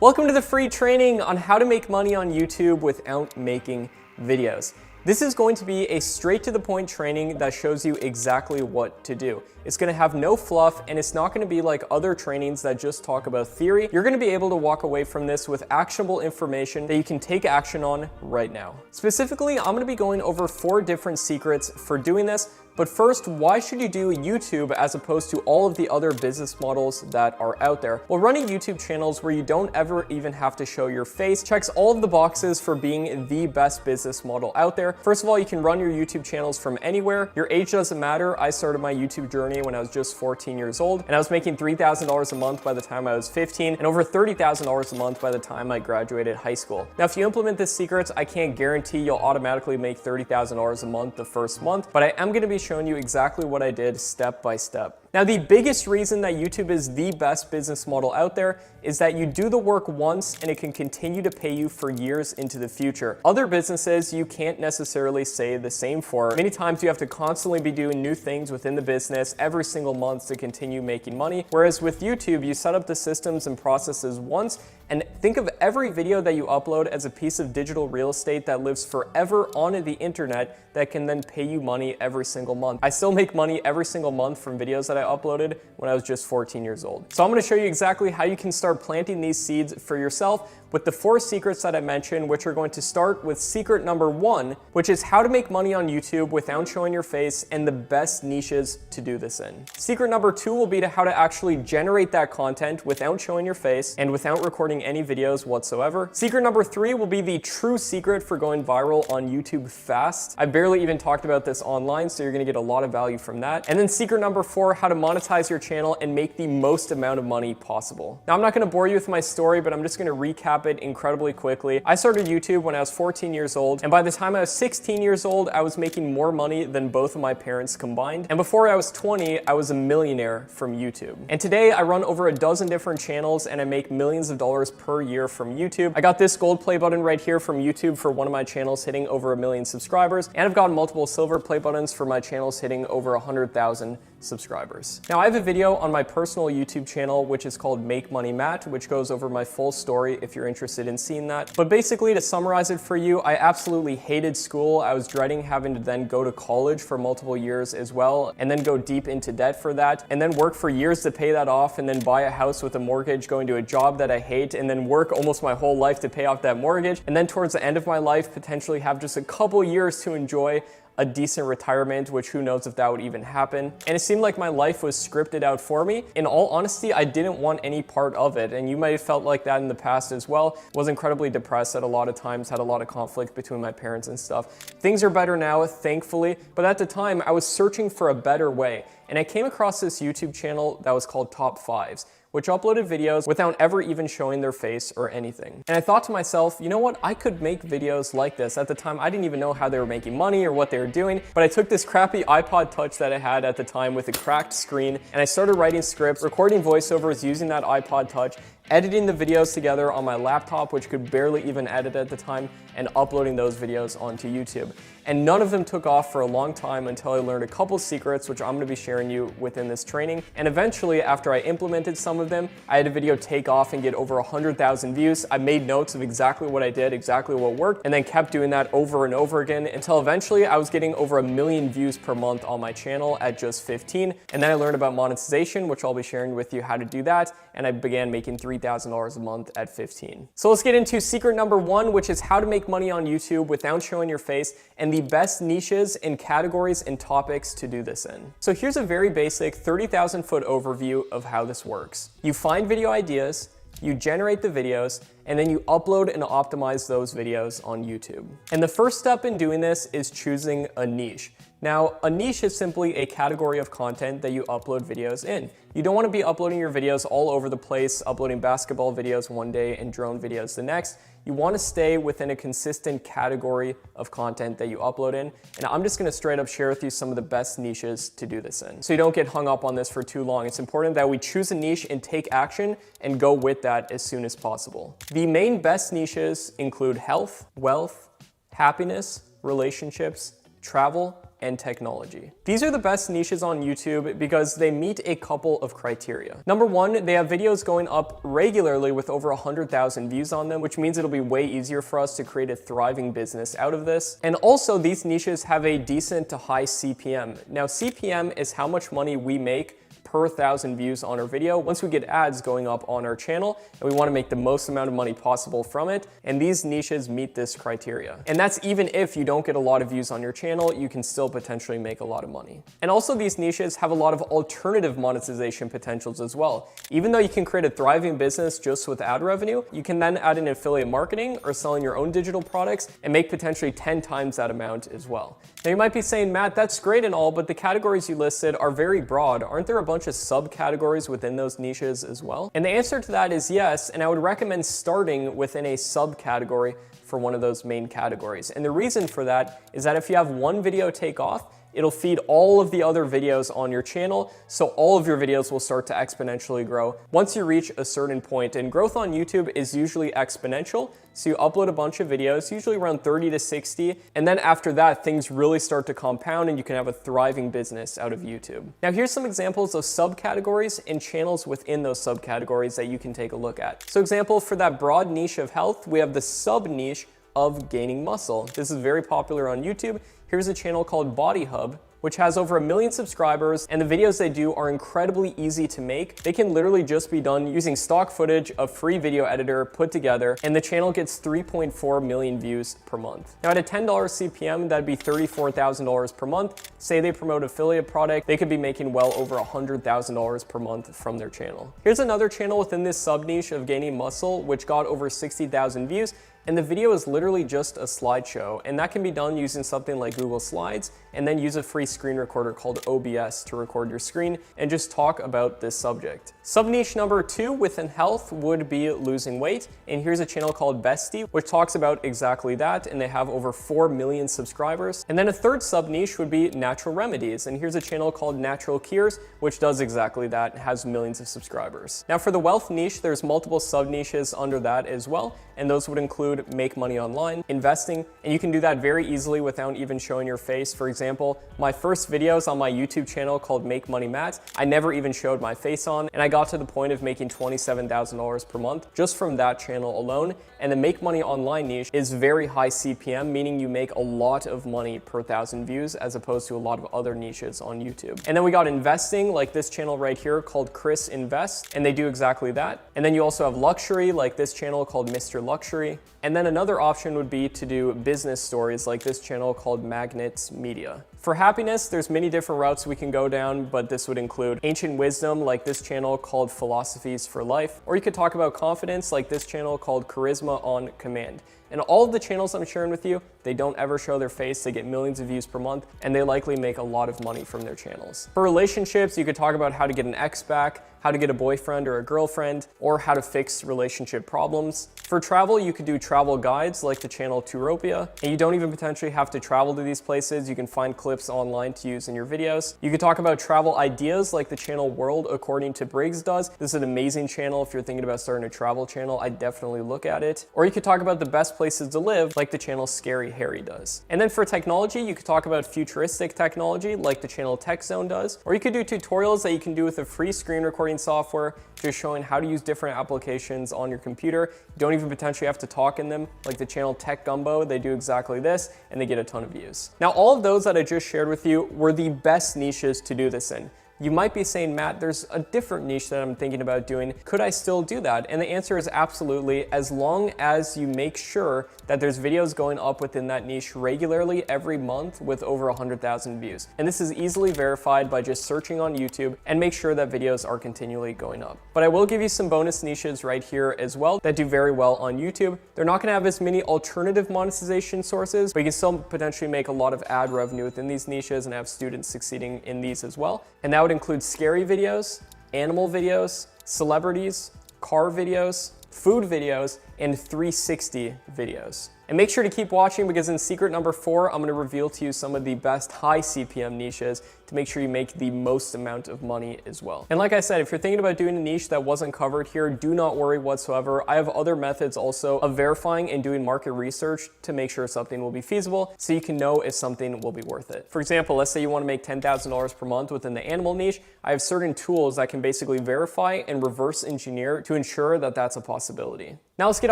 Welcome to the free training on how to make money on YouTube without making videos. This is going to be a straight to the point training that shows you exactly what to do. It's going to have no fluff, and it's not going to be like other trainings that just talk about theory. You're going to be able to walk away from this with actionable information that you can take action on right now. Specifically, I'm going to be going over 4 different secrets for doing this. But first, why should you do YouTube as opposed to all of the other business models that are out there? Well, running YouTube channels where you don't ever even have to show your face checks all of the boxes for being the best business model out there. First of all, you can run your YouTube channels from anywhere. Your age doesn't matter. I started my YouTube journey when I was just 14 years old, and I was making $3,000 a month by the time I was 15, and over $30,000 a month by the time I graduated high school. Now, if you implement this secret, I can't guarantee you'll automatically make $30,000 a month the first month, but I am going to be showing you exactly what I did step by step. Now, the biggest reason that YouTube is the best business model out there is that you do the work once and it can continue to pay you for years into the future. Other businesses you can't necessarily say the same for. Many times you have to constantly be doing new things within the business every single month to continue making money. Whereas with YouTube, you set up the systems and processes once and think of every video that you upload as a piece of digital real estate that lives forever on the internet that can then pay you money every single month. I still make money every single month from videos that I uploaded when I was just 14 years old. So I'm going to show you exactly how you can start planting these seeds for yourself with the 4 secrets that I mentioned, which are going to start with secret number 1, which is how to make money on YouTube without showing your face and the best niches to do this in. Secret number 2 will be to how to actually generate that content without showing your face and without recording any videos whatsoever. Secret number 3 will be the true secret for going viral on YouTube fast. I barely even talked about this online, so you're gonna get a lot of value from that. And then secret number 4, how to monetize your channel and make the most amount of money possible. Now, I'm not gonna bore you with my story, but I'm just gonna recap it incredibly quickly. I started YouTube when I was 14 years old, and by the time I was 16 years old, I was making more money than both of my parents combined. And before I was 20, I was a millionaire from YouTube. And today I run over a dozen different channels and I make millions of dollars per year from YouTube. I got this gold play button right here from YouTube for one of my channels hitting over 1 million subscribers, and I've gotten multiple silver play buttons for my channels hitting over 100,000 subscribers. Now, I have a video on my personal YouTube channel, which is called Make Money Matt, which goes over my full story if you're interested in seeing that. But basically, to summarize it for you, I absolutely hated school. I was dreading having to then go to college for multiple years as well, and then go deep into debt for that, and then work for years to pay that off, and then buy a house with a mortgage, going to a job that I hate, and then work almost my whole life to pay off that mortgage, and then towards the end of my life, potentially have just a couple years to enjoy a decent retirement, which who knows if that would even happen. And it seemed like my life was scripted out for me. In all honesty, I didn't want any part of it, and you might have felt like that in the past as well. Was incredibly depressed at a lot of times, had a lot of conflict between my parents and stuff. Things are better now, thankfully, but at the time I was searching for a better way, and I came across this YouTube channel that was called Top 5s, which uploaded videos without ever even showing their face or anything. And I thought to myself, you know what, I could make videos like this. At the time, I didn't even know how they were making money or what they were doing, but I took this crappy iPod Touch that I had at the time with a cracked screen, and I started writing scripts, recording voiceovers using that iPod Touch, editing the videos together on my laptop, which could barely even edit at the time, and uploading those videos onto YouTube. And none of them took off for a long time until I learned a couple secrets, which I'm gonna be sharing you within this training. And eventually, after I implemented some of them, I had a video take off and get over 100,000 views. I made notes of exactly what I did, exactly what worked, and then kept doing that over and over again until eventually I was getting over 1 million views per month on my channel at just 15. And then I learned about monetization, which I'll be sharing with you how to do that. And I began making $3,000 a month at 15. So let's get into secret number 1, which is how to make money on YouTube without showing your face and the best niches and categories and topics to do this in. So here's a very basic 30,000 foot overview of how this works. You find video ideas, you generate the videos, and then you upload and optimize those videos on YouTube. And the first step in doing this is choosing a niche. Now, a niche is simply a category of content that you upload videos in. You don't want to be uploading your videos all over the place, uploading basketball videos one day and drone videos the next. You want to stay within a consistent category of content that you upload in. And I'm just going to straight up share with you some of the best niches to do this in, so you don't get hung up on this for too long. It's important that we choose a niche and take action and go with that as soon as possible. The main best niches include health, wealth, happiness, relationships, travel, and technology. These are the best niches on YouTube because they meet a couple of criteria. Number one, they have videos going up regularly with over 100,000 views on them, which means it'll be way easier for us to create a thriving business out of this. And also, these niches have a decent to high CPM. Now, CPM is how much money we make per 1,000 views on our video once we get ads going up on our channel, and we want to make the most amount of money possible from it, and these niches meet this criteria. And that's even if you don't get a lot of views on your channel, you can still potentially make a lot of money. And also, these niches have a lot of alternative monetization potentials as well. Even though you can create a thriving business just with ad revenue, you can then add in affiliate marketing or selling your own digital products and make potentially 10 times that amount as well. Now you might be saying, Matt, that's great and all, but the categories you listed are very broad. Aren't there a bunch of subcategories within those niches as well? And the answer to that is yes, and I would recommend starting within a subcategory for one of those main categories. And the reason for that is that if you have one video take off, it'll feed all of the other videos on your channel, so all of your videos will start to exponentially grow once you reach a certain point. And growth on YouTube is usually exponential, so you upload a bunch of videos, usually around 30 to 60, and then after that, things really start to compound and you can have a thriving business out of YouTube. Now here's some examples of subcategories and channels within those subcategories that you can take a look at. So example, for that broad niche of health, we have the sub niche of gaining muscle. This is very popular on YouTube. Here's a channel called Body Hub, which has over 1 million subscribers, and the videos they do are incredibly easy to make. They can literally just be done using stock footage, a free video editor put together, and the channel gets 3.4 million views per month. Now at a $10 CPM, that'd be $34,000 per month. Say they promote affiliate product, they could be making well over $100,000 per month from their channel. Here's another channel within this sub niche of gaining muscle, which got over 60,000 views. And the video is literally just a slideshow, and that can be done using something like Google Slides, and then use a free screen recorder called OBS to record your screen and just talk about this subject. Sub niche number 2 within health would be losing weight, and here's a channel called Bestie, which talks about exactly that, and they have over 4 million subscribers. And then a third sub niche would be natural remedies, and here's a channel called Natural Cures, which does exactly that and has millions of subscribers. Now for the wealth niche, there's multiple sub niches under that as well, and those would include make money online, investing, and you can do that very easily without even showing your face. For example, my first videos on my YouTube channel called Make Money Matt, I never even showed my face on, and I got to the point of making $27,000 per month just from that channel alone. And the make money online niche is very high CPM, meaning you make a lot of money per 1,000 views as opposed to a lot of other niches on YouTube. And then we got investing, like this channel right here called Chris Invest, and they do exactly that. And then you also have luxury, like this channel called Mr. Luxury. And then another option would be to do business stories like this channel called Magnets Media. For happiness, there's many different routes we can go down, but this would include ancient wisdom like this channel called Philosophies for Life, or you could talk about confidence like this channel called Charisma on Command. And all of the channels I'm sharing with you, they don't ever show their face, they get millions of views per month, and they likely make a lot of money from their channels. For relationships, you could talk about how to get an ex back, how to get a boyfriend or a girlfriend, or how to fix relationship problems. For travel, you could do travel guides like the channel Touropia, and you don't even potentially have to travel to these places. You can find clips online to use in your videos. You could talk about travel ideas like the channel World According to Briggs does. This is an amazing channel. If you're thinking about starting a travel channel, I'd definitely look at it. Or you could talk about the best places to live like the channel Scary Harry does. And then for technology, you could talk about futuristic technology like the channel Tech Zone does. Or you could do tutorials that you can do with a free screen recording software, just showing how to use different applications on your computer. You don't even potentially have to talk in them, like the channel Tech Gumbo. They do exactly this, and they get a ton of views. Now, all of those that I just shared with you were the best niches to do this in. You might be saying, Matt, there's a different niche that I'm thinking about doing. Could I still do that? And the answer is absolutely, as long as you make sure that there's videos going up within that niche regularly every month with over 100,000 views. And this is easily verified by just searching on YouTube, and make sure that videos are continually going up. But I will give you some bonus niches right here as well that do very well on YouTube. They're not gonna have as many alternative monetization sources, but you can still potentially make a lot of ad revenue within these niches and have students succeeding in these as well. And that would include scary videos, animal videos, celebrities, car videos, food videos, and 360 videos. And make sure to keep watching because in secret number 4, I'm going to reveal to you some of the best high CPM niches to make sure you make the most amount of money as well. And like I said, if you're thinking about doing a niche that wasn't covered here, do not worry whatsoever. I have other methods also of verifying and doing market research to make sure something will be feasible so you can know if something will be worth it. For example, let's say you want to make $10,000 per month within the animal niche. I have certain tools that can basically verify and reverse engineer to ensure that that's a possibility. Now let's get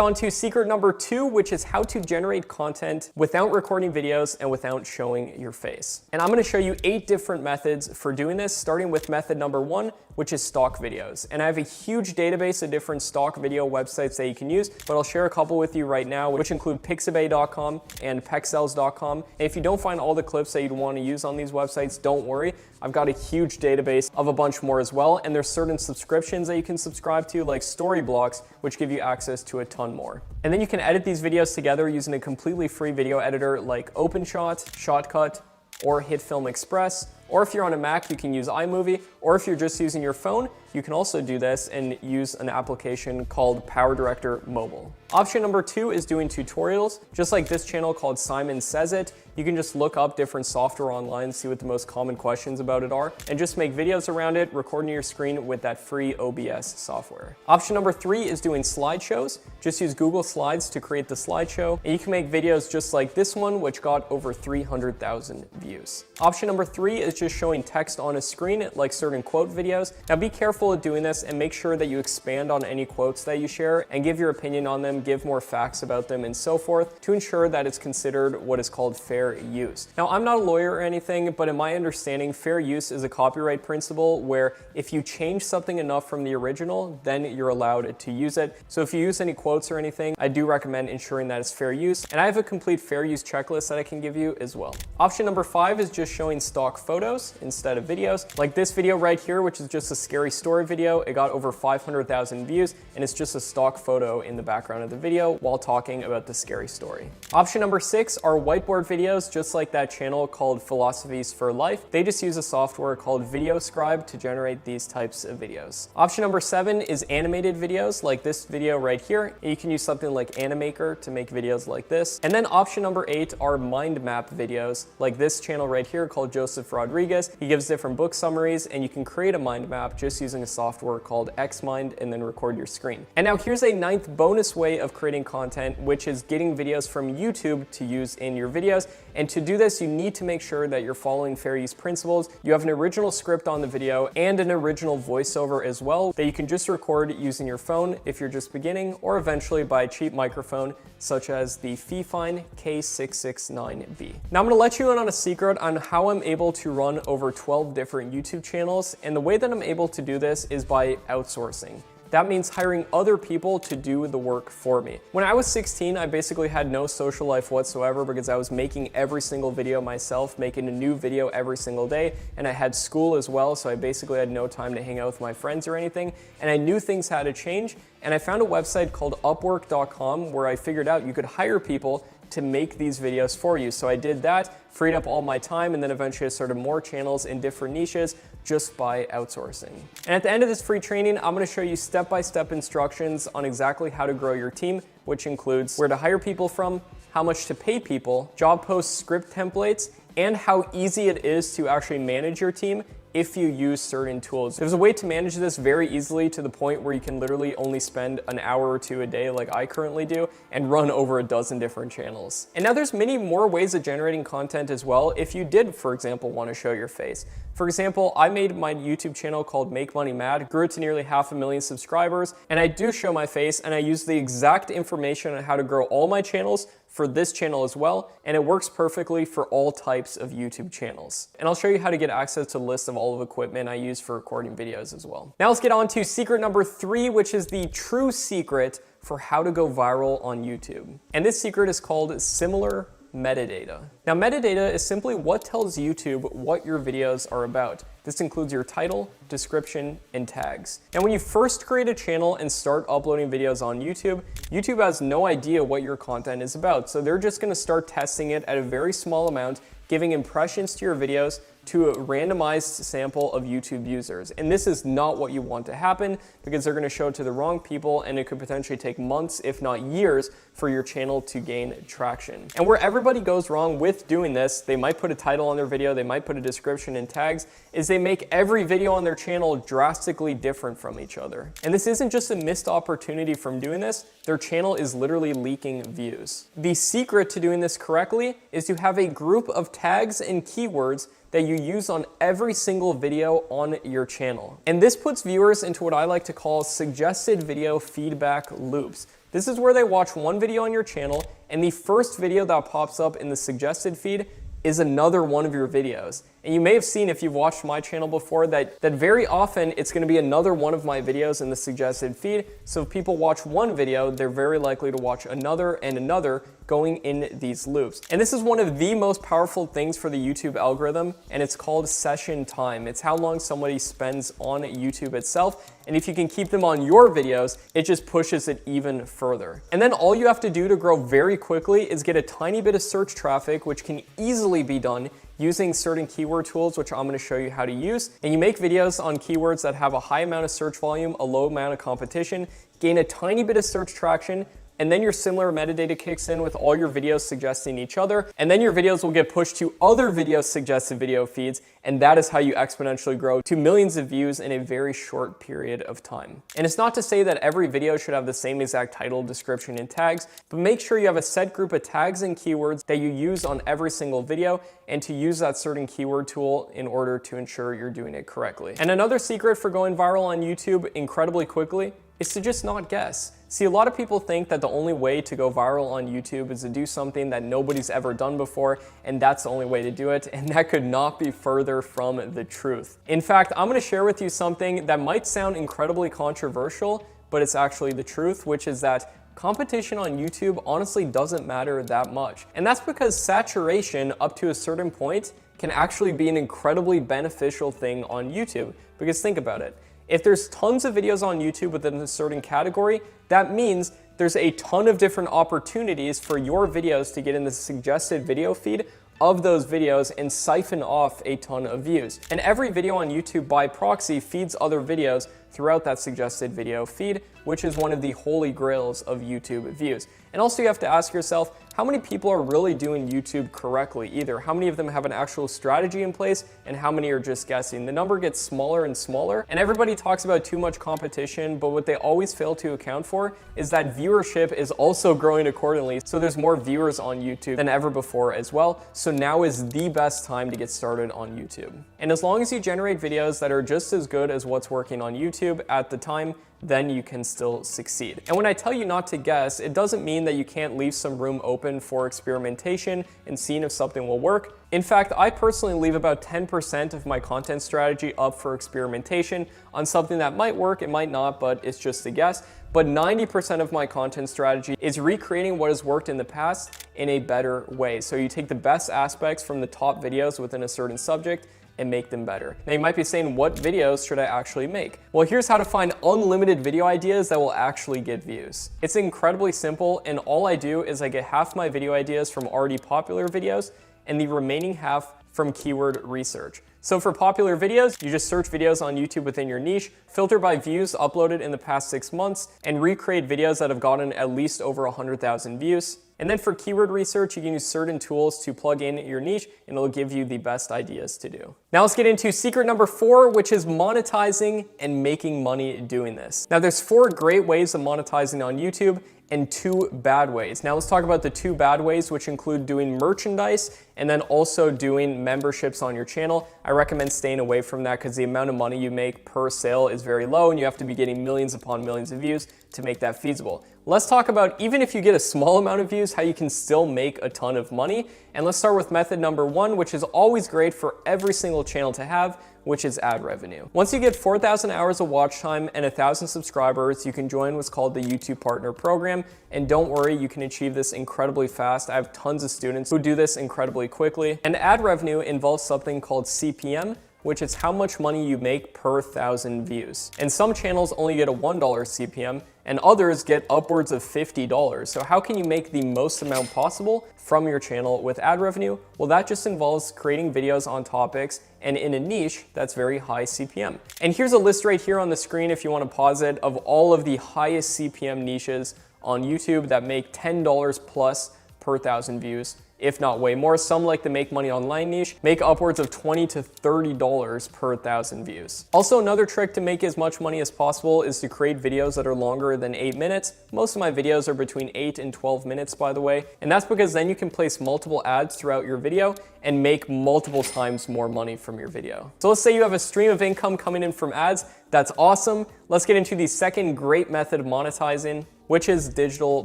on to secret number 2, which is how to generate content without recording videos and without showing your face. And I'm going to show you 8 different methods for doing this, starting with method number 1, which is stock videos. And I have a huge database of different stock video websites that you can use, but I'll share a couple with you right now, which include pixabay.com and pexels.com. And if you don't find all the clips that you'd want to use on these websites, don't worry. I've got a huge database of a bunch more as well, and there's certain subscriptions that you can subscribe to, like Storyblocks, which give you access to a ton more. And then you can edit these videos together using a completely free video editor like OpenShot, Shotcut, or HitFilm Express. Or if you're on a Mac, you can use iMovie, or if you're just using your phone, you can also do this and use an application called PowerDirector Mobile. Option number 2 is doing tutorials. Just like this channel called Simon Says It, you can just look up different software online, see what the most common questions about it are, and just make videos around it, recording your screen with that free OBS software. Option number 3 is doing slideshows. Just use Google Slides to create the slideshow, and you can make videos just like this one, which got over 300,000 views. Option number 3 is just showing text on a screen, like certain quote videos. Now be careful of doing this and make sure that you expand on any quotes that you share and give your opinion on them, give more facts about them and so forth to ensure that it's considered what is called fair use. Now I'm not a lawyer or anything, but in my understanding, fair use is a copyright principle where if you change something enough from the original, then you're allowed to use it. So if you use any quotes or anything, I do recommend ensuring that it's fair use. And I have a complete fair use checklist that I can give you as well. Option number 5 is just showing stock photos instead of videos. Like this video right here, which is just a scary story video. It got over 500,000 views and it's just a stock photo in the background of the video while talking about the scary story. Option number 6 are whiteboard videos, just like that channel called Philosophies for Life. They just use a software called VideoScribe to generate these types of videos. Option number 7 is animated videos, like this video right here. You can use something like Animaker to make videos like this. And then option number 8 are mind map videos, like this channel right here called Joseph Rodriguez. He gives different book summaries, and you can create a mind map just using a software called Xmind and then record your screen. And now here's a 9th bonus way of creating content, which is getting videos from YouTube to use in your videos. And to do this, you need to make sure that you're following fair use principles. You have an original script on the video and an original voiceover as well that you can just record using your phone if you're just beginning, or eventually by a cheap microphone such as the Fifine K669B. Now I'm gonna let you in on a secret on how I'm able to run over 12 different YouTube channels. And the way that I'm able to do this is by outsourcing. That means hiring other people to do the work for me. When I was 16, I basically had no social life whatsoever because I was making every single video myself, making a new video every single day, and I had school as well, so I basically had no time to hang out with my friends or anything, and I knew things had to change, and I found a website called Upwork.com where I figured out you could hire people to make these videos for you. So I did that, freed up all my time, and then eventually I started more channels in different niches just by outsourcing. And at the end of this free training, I'm gonna show you step-by-step instructions on exactly how to grow your team, which includes where to hire people from, how much to pay people, job post script templates, and how easy it is to actually manage your team if you use certain tools. There's a way to manage this very easily to the point where you can literally only spend an hour or 2 a day like I currently do and run over a dozen different channels. And now there's many more ways of generating content as well if you did, for example, want to show your face. For example, I made my YouTube channel called Make Money Mad, grew it to nearly 500,000 subscribers, and I do show my face and I use the exact information on how to grow all my channels for this channel as well, and it works perfectly for all types of YouTube channels. And I'll show you how to get access to a list of all of the equipment I use for recording videos as well. Now let's get on to secret number 3, which is the true secret for how to go viral on YouTube. And this secret is called similar metadata. Now, metadata is simply what tells YouTube what your videos are about. This includes your title, description, and tags. And when you first create a channel and start uploading videos on YouTube, YouTube has no idea what your content is about. So they're just gonna start testing it at a very small amount, giving impressions to your videos to a randomized sample of YouTube users. And this is not what you want to happen because they're going to show it to the wrong people and it could potentially take months, if not years, for your channel to gain traction. And where everybody goes wrong with doing this, they might put a title on their video, they might put a description and tags, is they make every video on their channel drastically different from each other. And this isn't just a missed opportunity from doing this, their channel is literally leaking views. The secret to doing this correctly is to have a group of tags and keywords that you use on every single video on your channel. And this puts viewers into what I like to call suggested video feedback loops. This is where they watch one video on your channel and the first video that pops up in the suggested feed is another one of your videos. And you may have seen, if you've watched my channel before, that very often it's gonna be another one of my videos in the suggested feed. So if people watch one video, they're very likely to watch another and another going in these loops. And this is one of the most powerful things for the YouTube algorithm, and it's called session time. It's how long somebody spends on YouTube itself. And if you can keep them on your videos, it just pushes it even further. And then all you have to do to grow very quickly is get a tiny bit of search traffic, which can easily be done using certain keyword tools, which I'm going to show you how to use. And you make videos on keywords that have a high amount of search volume, a low amount of competition, gain a tiny bit of search traction, and then your similar metadata kicks in with all your videos suggesting each other, and then your videos will get pushed to other video suggested video feeds, and that is how you exponentially grow to millions of views in a very short period of time. And it's not to say that every video should have the same exact title, description, and tags, but make sure you have a set group of tags and keywords that you use on every single video, and to use that certain keyword tool in order to ensure you're doing it correctly. And another secret for going viral on YouTube incredibly quickly is to just not guess. See, a lot of people think that the only way to go viral on YouTube is to do something that nobody's ever done before, and that's the only way to do it, and that could not be further from the truth. In fact, I'm gonna share with you something that might sound incredibly controversial, but it's actually the truth, which is that competition on YouTube honestly doesn't matter that much. And that's because saturation up to a certain point can actually be an incredibly beneficial thing on YouTube. Because think about it. If there's tons of videos on YouTube within a certain category, that means there's a ton of different opportunities for your videos to get in the suggested video feed of those videos and siphon off a ton of views. And every video on YouTube by proxy feeds other videos throughout that suggested video feed, which is one of the holy grails of YouTube views. And also you have to ask yourself, how many people are really doing YouTube correctly? Either how many of them have an actual strategy in place and how many are just guessing? The number gets smaller and smaller, and everybody talks about too much competition, but what they always fail to account for is that viewership is also growing accordingly. So there's more viewers on YouTube than ever before as well. So now is the best time to get started on YouTube. And as long as you generate videos that are just as good as what's working on YouTube at the time, then you can still succeed. And when I tell you not to guess, it doesn't mean that you can't leave some room open for experimentation and seeing if something will work. In fact, I personally leave about 10% of my content strategy up for experimentation on something that might work, it might not, but it's just a guess. But 90% of my content strategy is recreating what has worked in the past in a better way. So you take the best aspects from the top videos within a certain subject and make them better. Now you might be saying, what videos should I actually make? Well, here's how to find unlimited video ideas that will actually get views. It's incredibly simple, and all I do is I get half my video ideas from already popular videos and the remaining half from keyword research. So for popular videos, you just search videos on YouTube within your niche, filter by views uploaded in the past 6 months, and recreate videos that have gotten at least over 100,000 views. And then for keyword research, you can use certain tools to plug in your niche, and it'll give you the best ideas to do. Now let's get into secret number 4, which is monetizing and making money doing this. Now there's 4 great ways of monetizing on YouTube and 2 bad ways. Now let's talk about the 2 bad ways, which include doing merchandise and then also doing memberships on your channel. I recommend staying away from that because the amount of money you make per sale is very low and you have to be getting millions upon millions of views to make that feasible. Let's talk about, even if you get a small amount of views, how you can still make a ton of money. And let's start with method number 1, which is always great for every single channel to have, which is ad revenue. Once you get 4,000 hours of watch time and 1,000 subscribers, you can join what's called the YouTube Partner Program. And don't worry, you can achieve this incredibly fast. I have tons of students who do this incredibly quickly. And ad revenue involves something called CPM, which is how much money you make per 1,000 views. And some channels only get a $1 CPM, and others get upwards of $50. So how can you make the most amount possible from your channel with ad revenue? Well, that just involves creating videos on topics and in a niche that's very high CPM. And here's a list right here on the screen if you want to pause it of all of the highest CPM niches on YouTube that make $10 plus per 1,000 views, if not way more. Some, like the make money online niche, make upwards of $20 to $30 per 1,000 views. Also, another trick to make as much money as possible is to create videos that are longer than 8 minutes. Most of my videos are between 8 and 12 minutes, by the way, and that's because then you can place multiple ads throughout your video and make multiple times more money from your video. So let's say you have a stream of income coming in from ads. That's awesome. Let's get into the second great method of monetizing, which is digital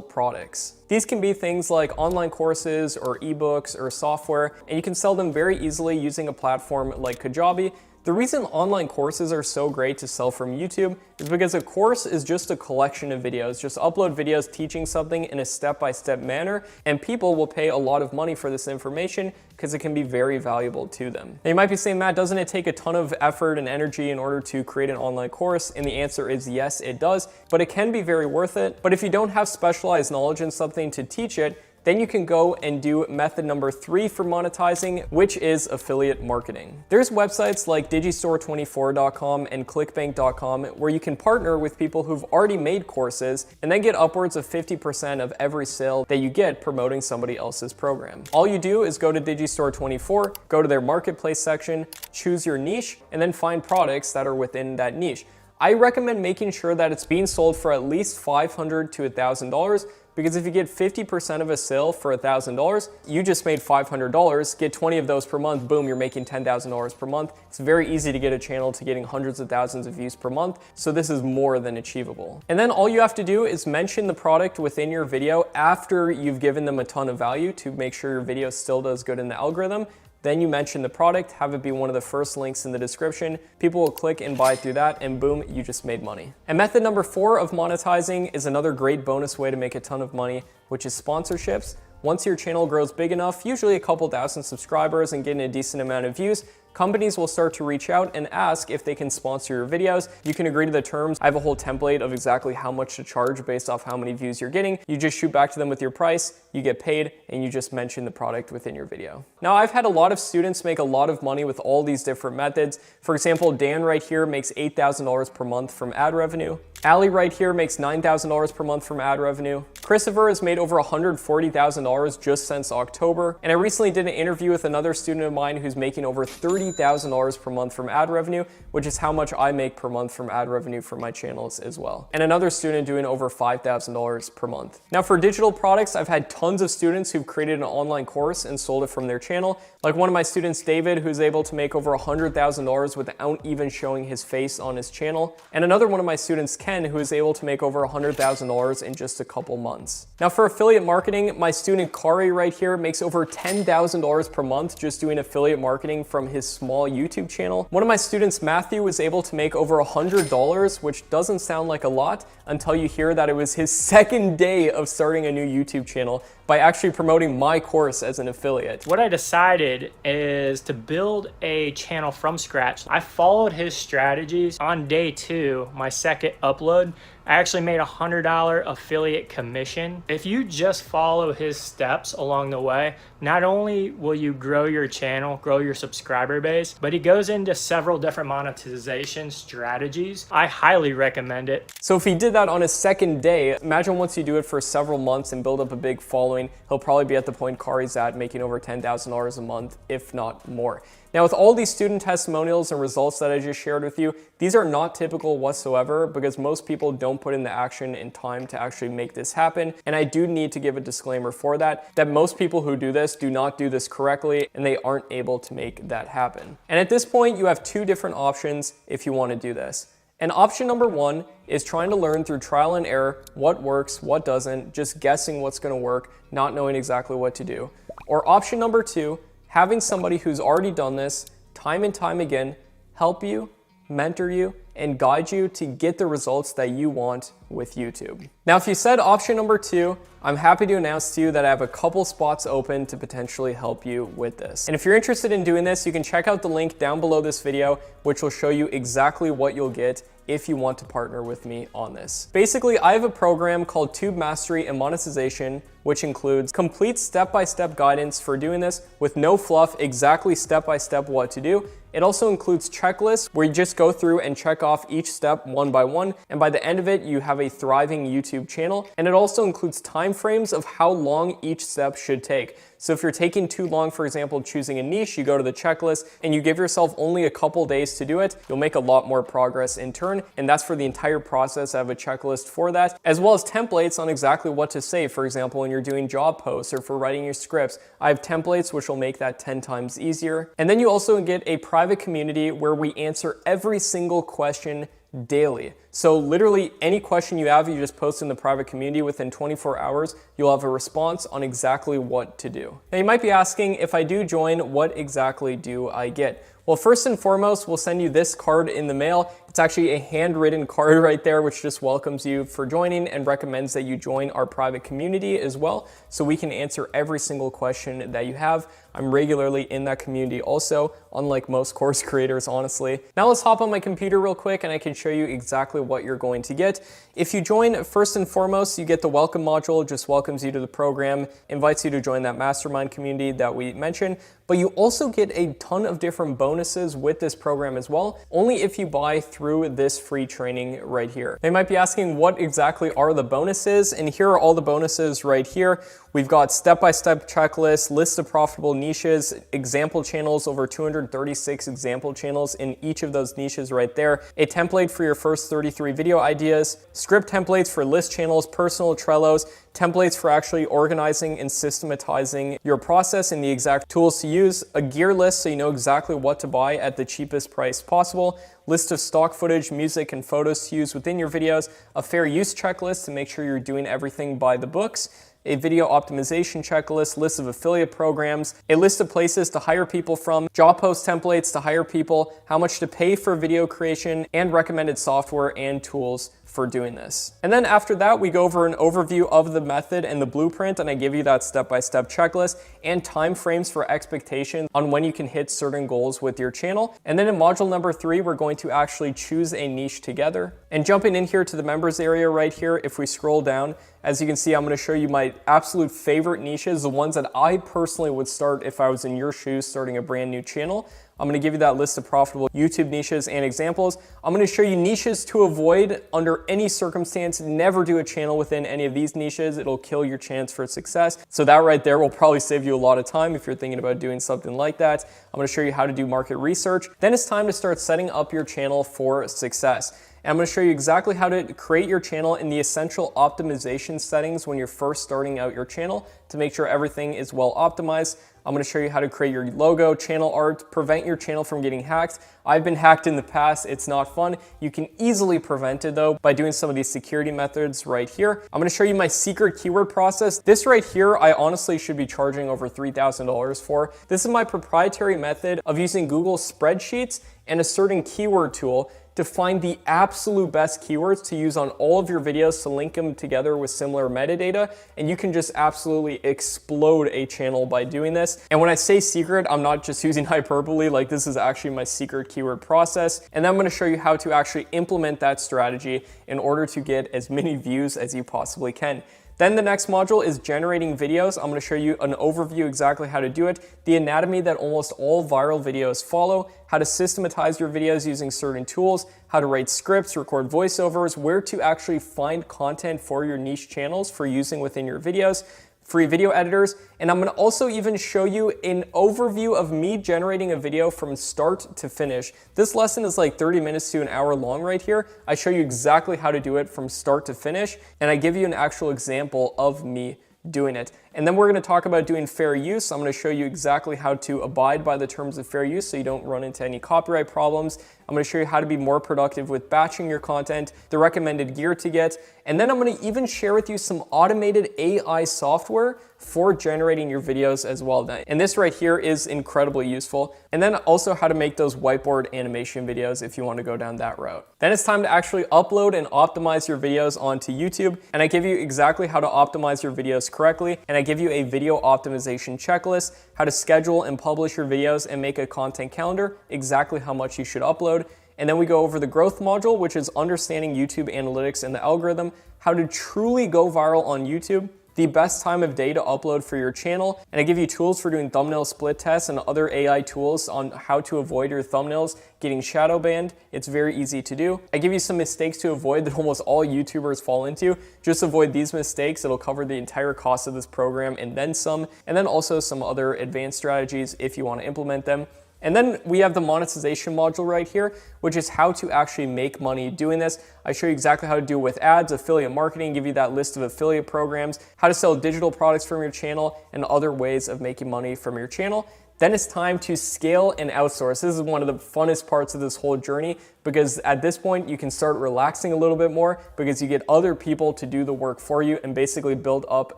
products. These can be things like online courses or ebooks or software, and you can sell them very easily using a platform like Kajabi. The reason online courses are so great to sell from YouTube is because a course is just a collection of videos. Just upload videos teaching something in a step-by-step manner, and people will pay a lot of money for this information because it can be very valuable to them. Now you might be saying, Matt, doesn't it take a ton of effort and energy in order to create an online course? And the answer is yes, it does, but it can be very worth it. But if you don't have specialized knowledge in something to teach it, then you can go and do method number 3 for monetizing, which is affiliate marketing. There's websites like digistore24.com and clickbank.com where you can partner with people who've already made courses and then get upwards of 50% of every sale that you get promoting somebody else's program. All you do is go to Digistore24, go to their marketplace section, choose your niche, and then find products that are within that niche. I recommend making sure that it's being sold for at least $500 to $1,000, because if you get 50% of a sale for $1,000, you just made $500, get 20 of those per month, boom, you're making $10,000 per month. It's very easy to get a channel to getting hundreds of thousands of views per month, so this is more than achievable. And then all you have to do is mention the product within your video after you've given them a ton of value to make sure your video still does good in the algorithm. Then you mention the product, have it be one of the first links in the description. People will click and buy through that, and boom, you just made money. And method number 4 of monetizing is another great bonus way to make a ton of money, which is sponsorships. Once your channel grows big enough, usually a couple thousand subscribers and getting a decent amount of views, companies will start to reach out and ask if they can sponsor your videos. You can agree to the terms. I have a whole template of exactly how much to charge based off how many views you're getting. You just shoot back to them with your price, you get paid, and you just mention the product within your video. Now, I've had a lot of students make a lot of money with all these different methods. For example, Dan right here makes $8,000 per month from ad revenue. Ali right here makes $9,000 per month from ad revenue. Christopher has made over $140,000 just since October. And I recently did an interview with another student of mine who's making over $30,000 per month from ad revenue, which is how much I make per month from ad revenue for my channels as well. And another student doing over $5,000 per month. Now for digital products, I've had tons of students who've created an online course and sold it from their channel. Like one of my students, David, who's able to make over $100,000 without even showing his face on his channel. And another one of my students, Ken, who is able to make over $100,000 in just a couple months. Now for affiliate marketing, my student Kari right here makes over $10,000 per month just doing affiliate marketing from his small YouTube channel. One of my students, Matthew, was able to make over $100, which doesn't sound like a lot until you hear that it was his second day of starting a new YouTube channel by actually promoting my course as an affiliate. What I decided is to build a channel from scratch. I followed his strategies. On day 2, my second upload, I actually made a $100 affiliate commission. If you just follow his steps along the way, not only will you grow your channel, grow your subscriber base, but he goes into several different monetization strategies. I highly recommend it. So if he did that on his second day, imagine once you do it for several months and build up a big following, he'll probably be at the point Kari's at, making over $10,000 a month, if not more. Now, with all these student testimonials and results that I just shared with you, these are not typical whatsoever because most people don't put in the action and time to actually make this happen. And I do need to give a disclaimer for that most people who do this do not do this correctly and they aren't able to make that happen. And at this point, you have 2 different options if you want to do this. And option number 1 is trying to learn through trial and error what works, what doesn't, just guessing what's going to work, not knowing exactly what to do. Or option number 2, having somebody who's already done this time and time again help you, mentor you, and guide you to get the results that you want with YouTube. Now, if you said option number 2, I'm happy to announce to you that I have a couple spots open to potentially help you with this. And if you're interested in doing this, you can check out the link down below this video, which will show you exactly what you'll get if you want to partner with me on this. Basically, I have a program called Tube Mastery and Monetization, which includes complete step-by-step guidance for doing this with no fluff, exactly step-by-step what to do. It also includes checklists where you just go through and check off each step one by one, and by the end of it, you have a thriving YouTube channel. And it also includes time frames of how long each step should take. So if you're taking too long, for example, choosing a niche, you go to the checklist and you give yourself only a couple days to do it, you'll make a lot more progress in turn. And that's for the entire process. I have a checklist for that, as well as templates on exactly what to say. For example, when you're doing job posts or for writing your scripts, I have templates which will make that 10 times easier. And then you also get a private community where we answer every single question daily. So literally any question you have, you just post in the private community. Within 24 hours, you'll have a response on exactly what to do. Now you might be asking, if I do join, what exactly do I get? Well, first and foremost, we'll send you this card in the mail. It's actually a handwritten card right there, which just welcomes you for joining and recommends that you join our private community as well, so we can answer every single question that you have. I'm regularly in that community also, unlike most course creators, honestly. Now let's hop on my computer real quick and I can show you exactly what you're going to get. If you join, first and foremost, you get the welcome module, just welcomes you to the program, invites you to join that mastermind community that we mentioned, but you also get a ton of different bonuses with this program as well, only if you buy through this free training right here. They might be asking, what exactly are the bonuses? And here are all the bonuses right here. We've got step-by-step checklists, list of profitable niches, example channels, over 236 example channels in each of those niches right there, a template for your first 33 video ideas, script templates for list channels, personal Trellos, templates for actually organizing and systematizing your process and the exact tools to use, a gear list so you know exactly what to buy at the cheapest price possible, list of stock footage, music, and photos to use within your videos, a fair use checklist to make sure you're doing everything by the books, a video optimization checklist, list of affiliate programs, a list of places to hire people from, job post templates to hire people, how much to pay for video creation, and recommended software and tools for doing this. And then after that, we go over an overview of the method and the blueprint, and I give you that step-by-step checklist and time frames for expectations on when you can hit certain goals with your channel. And then in module number 3, we're going to actually choose a niche together. And jumping in here to the members area right here, if we scroll down, as you can see, I'm going to show you my absolute favorite niches, the ones that I personally would start if I was in your shoes starting a brand new channel. I'm going to give you that list of profitable YouTube niches and examples. I'm going to show you niches to avoid under any circumstance. Never do a channel within any of these niches. It'll kill your chance for success. So that right there will probably save you a lot of time if you're thinking about doing something like that. I'm going to show you how to do market research. Then it's time to start setting up your channel for success. And I'm going to show you exactly how to create your channel in the essential optimization settings when you're first starting out your channel to make sure everything is well optimized. I'm going to show you how to create your logo, channel art, prevent your channel from getting hacked. I've been hacked in the past. It's not fun. You can easily prevent it though by doing some of these security methods right here. I'm going to show you my secret keyword process. This right here, I honestly should be charging over $3,000 for. This is my proprietary method of using Google spreadsheets and a certain keyword tool to find the absolute best keywords to use on all of your videos to link them together with similar metadata, and you can just absolutely explode a channel by doing this. And when I say secret, I'm not just using hyperbole, like this is actually my secret keyword process. And then I'm going to show you how to actually implement that strategy in order to get as many views as you possibly can. Then the next module is generating videos. I'm going to show you an overview exactly how to do it, the anatomy that almost all viral videos follow, how to systematize your videos using certain tools, how to write scripts, record voiceovers, where to actually find content for your niche channels for using within your videos, free video editors, and I'm going to also even show you an overview of me generating a video from start to finish. This lesson is like 30 minutes to an hour long right here. I show you exactly how to do it from start to finish, and I give you an actual example of me doing it. And then we're going to talk about doing fair use. I'm going to show you exactly how to abide by the terms of fair use so you don't run into any copyright problems. I'm going to show you how to be more productive with batching your content, the recommended gear to get, and then I'm going to even share with you some automated AI software for generating your videos as well. And this right here is incredibly useful. And then also how to make those whiteboard animation videos if you want to go down that route. Then it's time to actually upload and optimize your videos onto YouTube. And I give you exactly how to optimize your videos correctly. And I give you a video optimization checklist, how to schedule and publish your videos and make a content calendar, exactly how much you should upload. And then we go over the growth module, which is understanding YouTube analytics and the algorithm, how to truly go viral on YouTube, the best time of day to upload for your channel, and I give you tools for doing thumbnail split tests and other AI tools on how to avoid your thumbnails getting shadow banned. It's very easy to do. I give you some mistakes to avoid that almost all YouTubers fall into. Just avoid these mistakes. It'll cover the entire cost of this program and then some, and then also some other advanced strategies if you want to implement them. And then we have the monetization module right here, which is how to actually make money doing this. I show you exactly how to do it with ads, affiliate marketing, give you that list of affiliate programs, how to sell digital products from your channel, and other ways of making money from your channel. Then it's time to scale and outsource. This is one of the funnest parts of this whole journey because at this point you can start relaxing a little bit more because you get other people to do the work for you and basically build up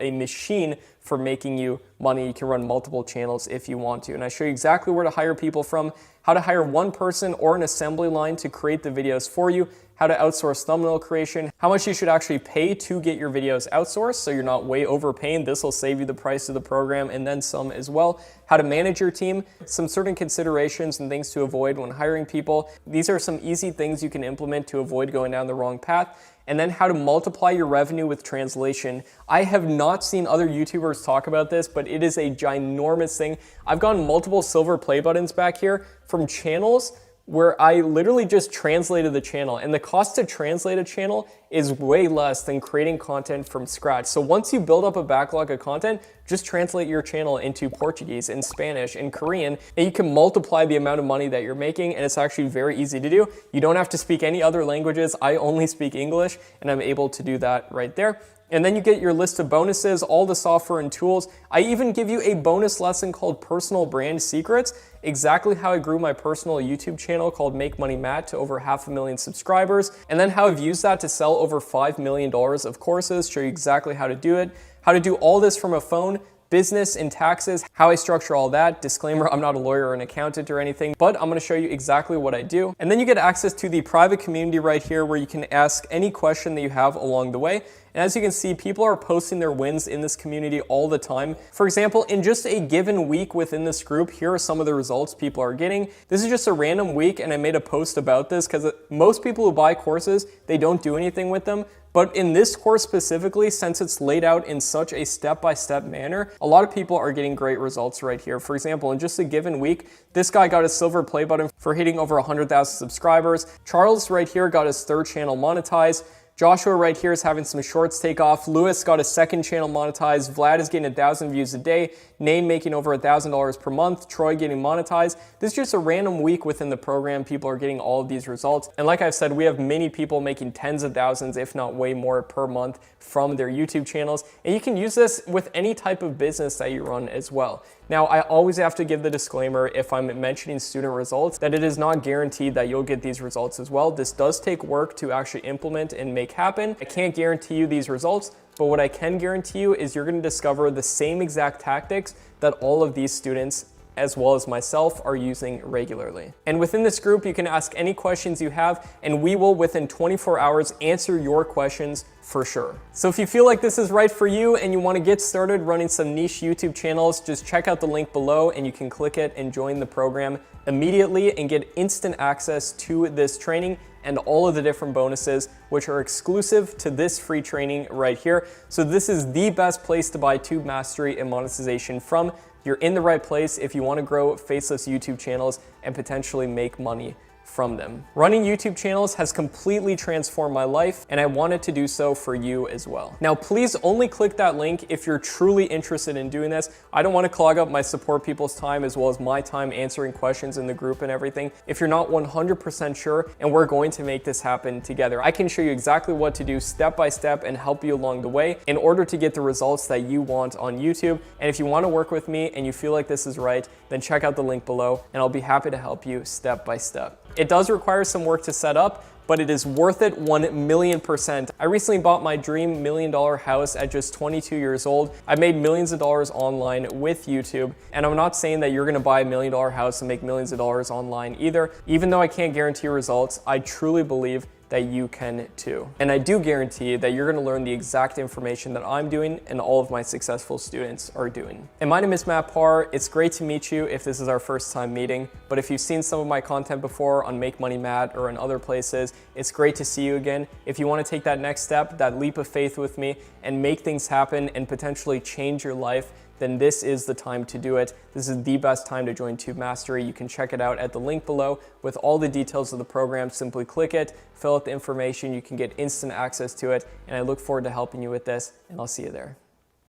a machine for making you money. You can run multiple channels if you want to. And I show you exactly where to hire people from, how to hire one person or an assembly line to create the videos for you, how to outsource thumbnail creation, how much you should actually pay to get your videos outsourced so you're not way overpaying. This will save you the price of the program and then some as well. How to manage your team, some certain considerations and things to avoid when hiring people. These are some easy things you can implement to avoid going down the wrong path. And then how to multiply your revenue with translation. I have not seen other YouTubers talk about this, but it is a ginormous thing. I've gotten multiple silver play buttons back here from channels where I literally just translated the channel, and the cost to translate a channel is way less than creating content from scratch. So once you build up a backlog of content, just translate your channel into Portuguese and Spanish and Korean, and you can multiply the amount of money that you're making, and it's actually very easy to do. You don't have to speak any other languages. I only speak English, and I'm able to do that right there. And then you get your list of bonuses, all the software and tools. I even give you a bonus lesson called Personal Brand Secrets, exactly how I grew my personal YouTube channel called Make Money Matt to over 500,000 subscribers, and then how I've used that to sell over $5 million of courses, show you exactly how to do it, how to do all this from a phone, business and taxes, how I structure all that. Disclaimer, I'm not a lawyer or an accountant or anything, but I'm gonna show you exactly what I do. And then you get access to the private community right here where you can ask any question that you have along the way. And as you can see, people are posting their wins in this community all the time. For example, in just a given week within this group, here are some of the results people are getting. This is just a random week, and I made a post about this because most people who buy courses, they don't do anything with them. But in this course specifically, since it's laid out in such a step-by-step manner, a lot of people are getting great results right here. For example, in just a given week, this guy got a silver play button for hitting over 100,000 subscribers. Charles right here got his third channel monetized. Joshua right here is having some shorts take off. Lewis got a second channel monetized. Vlad is getting 1,000 views a day. Nane making over $1,000 per month. Troy getting monetized. This is just a random week within the program. People are getting all of these results. And like I've said, we have many people making tens of thousands, if not way more per month from their YouTube channels. And you can use this with any type of business that you run as well. Now, I always have to give the disclaimer if I'm mentioning student results that it is not guaranteed that you'll get these results as well. This does take work to actually implement and make happen. I can't guarantee you these results, but what I can guarantee you is you're going to discover the same exact tactics that all of these students as well as myself are using regularly. And within this group, you can ask any questions you have, and we will within 24 hours answer your questions for sure. So if you feel like this is right for you and you want to get started running some niche YouTube channels, just check out the link below and you can click it and join the program immediately and get instant access to this training and all of the different bonuses, which are exclusive to this free training right here. So this is the best place to buy Tube Mastery and monetization from. You're in the right place if you want to grow faceless YouTube channels and potentially make money from them. Running YouTube channels has completely transformed my life, and I wanted to do so for you as well. Now, please only click that link if you're truly interested in doing this. I don't want to clog up my support people's time as well as my time answering questions in the group and everything. If you're not 100% sure, and we're going to make this happen together, I can show you exactly what to do step by step and help you along the way in order to get the results that you want on YouTube. And if you want to work with me and you feel like this is right, then check out the link below and I'll be happy to help you step by step. It does require some work to set up, but it is worth it 1,000,000%. I recently bought my dream $1 million house at just 22 years old. I made millions of dollars online with YouTube, and I'm not saying that you're gonna buy $1 million house and make millions of dollars online either. Even though I can't guarantee results, I truly believe that you can too. And I do guarantee that you're gonna learn the exact information that I'm doing and all of my successful students are doing. And my name is Matt Parr. It's great to meet you if this is our first time meeting, but if you've seen some of my content before on Make Money Matt or in other places, it's great to see you again. If you wanna take that next step, that leap of faith with me and make things happen and potentially change your life, then this is the time to do it. This is the best time to join Tube Mastery. You can check it out at the link below with all the details of the program. Simply click it, fill out the information, you can get instant access to it, and I look forward to helping you with this, and I'll see you there.